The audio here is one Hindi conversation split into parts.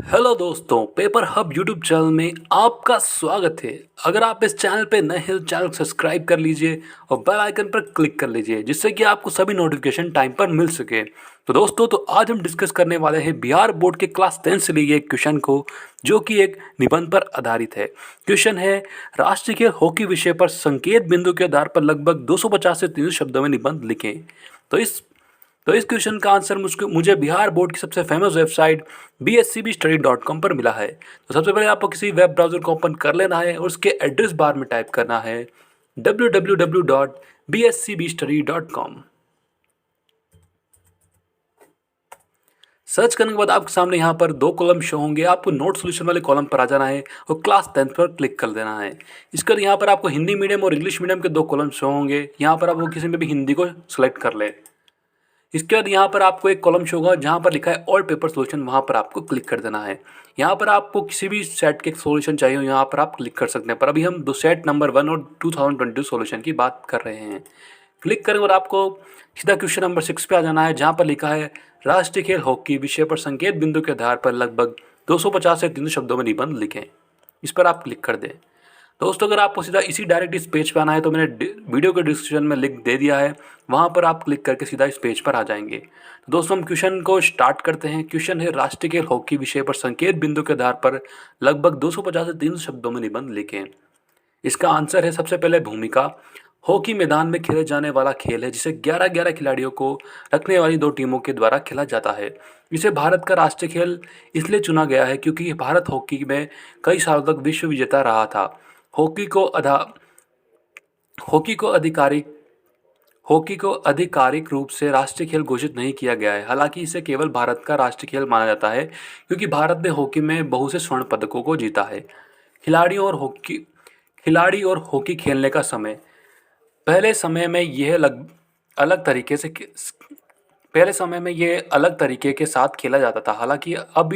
हेलो दोस्तों, पेपर हब यूट्यूब चैनल में आपका स्वागत है। अगर आप इस चैनल पे नए हैं तो चैनल को सब्सक्राइब कर लीजिए और बेल आइकन पर क्लिक कर लीजिए, जिससे कि आपको सभी नोटिफिकेशन टाइम पर मिल सके। तो दोस्तों, तो आज हम डिस्कस करने वाले हैं बिहार बोर्ड के क्लास 10 से लिए एक क्वेश्चन को, जो कि एक निबंध पर आधारित है। क्वेश्चन है, राष्ट्रीय खेल हॉकी विषय पर संकेत बिंदु के आधार पर लगभग 250 से 300 शब्दों में निबंध लिखें। तो इस क्वेश्चन का आंसर मुझे बिहार बोर्ड की सबसे फेमस वेबसाइट bscbstudy.com पर मिला है। तो सबसे पहले आपको किसी वेब ब्राउज़र को ओपन कर लेना है और उसके एड्रेस बार में टाइप करना है www.bscbstudy.com। सर्च करने के बाद आपके सामने यहाँ पर दो कॉलम शो होंगे। आपको नोट सोल्यूशन वाले कॉलम पर आ जाना है और क्लास 10 पर क्लिक कर देना है। इसके बाद यहाँ पर आपको हिंदी मीडियम और इंग्लिश मीडियम के दो कॉलम शो होंगे। यहाँ पर आपको किसी में भी हिंदी को सिलेक्ट कर ले। इसके बाद यहाँ पर आपको एक कॉलम शो होगा जहाँ पर लिखा है ऑल पेपर सॉल्यूशन, वहाँ पर आपको क्लिक कर देना है। यहाँ पर आपको किसी भी सेट के सॉल्यूशन चाहिए हो, यहाँ पर आप क्लिक कर सकते हैं। पर अभी हम दो सेट नंबर 1 और 2022 सॉल्यूशन की बात कर रहे हैं। क्लिक करेंगे और आपको सीधा क्वेश्चन नंबर 6 पे आ जाना है, जहाँ पर लिखा है राष्ट्रीय खेल हॉकी विषय पर संकेत बिंदु के आधार पर लगभग 250 से 300 शब्दों में निबंध लिखें। इस पर आप क्लिक कर दें। दोस्तों, अगर आपको सीधा डायरेक्ट इस पेज पे आना है तो मैंने वीडियो के डिस्क्रिप्शन में लिंक दे दिया है, वहाँ पर आप क्लिक करके सीधा इस पेज पर आ जाएंगे। तो दोस्तों, हम क्वेश्चन को स्टार्ट करते हैं। क्वेश्चन है, राष्ट्रीय खेल हॉकी विषय पर संकेत बिंदु के आधार पर लगभग 250 से 300 शब्दों में निबंध लिखें। इसका आंसर है सबसे पहले भूमिका। हॉकी मैदान में खेले जाने वाला खेल है जिसे 11-11 खिलाड़ियों को रखने वाली दो टीमों के द्वारा खेला जाता है। इसे भारत का राष्ट्रीय खेल इसलिए चुना गया है क्योंकि भारत हॉकी में कई सालों तक विश्व विजेता रहा था। हॉकी को अधा हॉकी को आधिकारिक हॉकी को आधिकारिक रूप से राष्ट्रीय खेल घोषित नहीं किया गया है। हालांकि इसे केवल भारत का राष्ट्रीय खेल माना जाता है क्योंकि भारत ने हॉकी में बहुत से स्वर्ण पदकों को जीता है। खिलाड़ी और हॉकी खेलने का समय। पहले समय में यह अलग तरीके के साथ खेला जाता था। हालांकि अब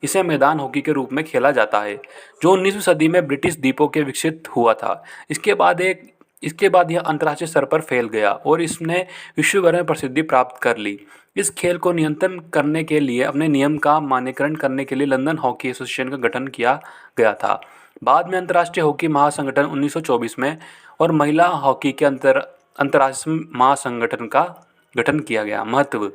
इसे मैदान हॉकी के रूप में खेला जाता है, जो 19वीं सदी में ब्रिटिश द्वीपों के विकसित हुआ था। इसके बाद यह अंतर्राष्ट्रीय स्तर पर फैल गया और इसने विश्व भर में प्रसिद्धि प्राप्त कर ली। इस खेल को नियंत्रण करने के लिए अपने नियम का मानकीकरण करने के लिए लंदन हॉकी एसोसिएशन का गठन किया गया था। बाद में अंतर्राष्ट्रीय हॉकी महासंगठन 1924 में और महिला हॉकी के अंतर्राष्ट्रीय महासंगठन का गठन किया गया। महत्व।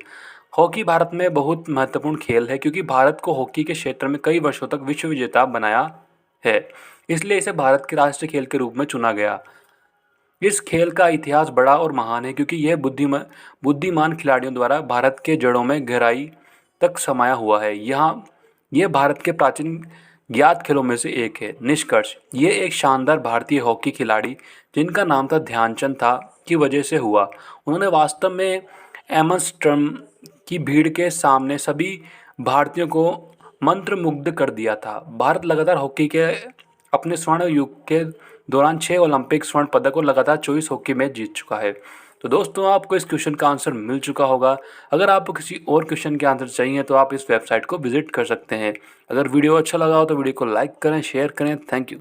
हॉकी भारत में बहुत महत्वपूर्ण खेल है क्योंकि भारत को हॉकी के क्षेत्र में कई वर्षों तक विश्व विजेता बनाया है, इसलिए इसे भारत के राष्ट्रीय खेल के रूप में चुना गया। इस खेल का इतिहास बड़ा और महान है क्योंकि यह बुद्धिमान खिलाड़ियों द्वारा भारत के जड़ों में गहराई तक समाया हुआ है। यह भारत के प्राचीन ज्ञात खेलों में से एक है। निष्कर्ष, ये एक शानदार भारतीय हॉकी खिलाड़ी जिनका नाम था ध्यानचंद था की वजह से हुआ। उन्होंने वास्तव में एमस्टर्डम की भीड़ के सामने सभी भारतीयों को मंत्रमुग्ध कर दिया था। भारत लगातार हॉकी के अपने स्वर्ण युग के दौरान 6 ओलंपिक स्वर्ण पदक और लगातार 24 हॉकी मैच जीत चुका है। तो दोस्तों, आपको इस क्वेश्चन का आंसर मिल चुका होगा। अगर आपको किसी और क्वेश्चन के आंसर चाहिए तो आप इस वेबसाइट को विजिट कर सकते हैं। अगर वीडियो अच्छा लगा हो तो वीडियो को लाइक करें, शेयर करें। Thank you.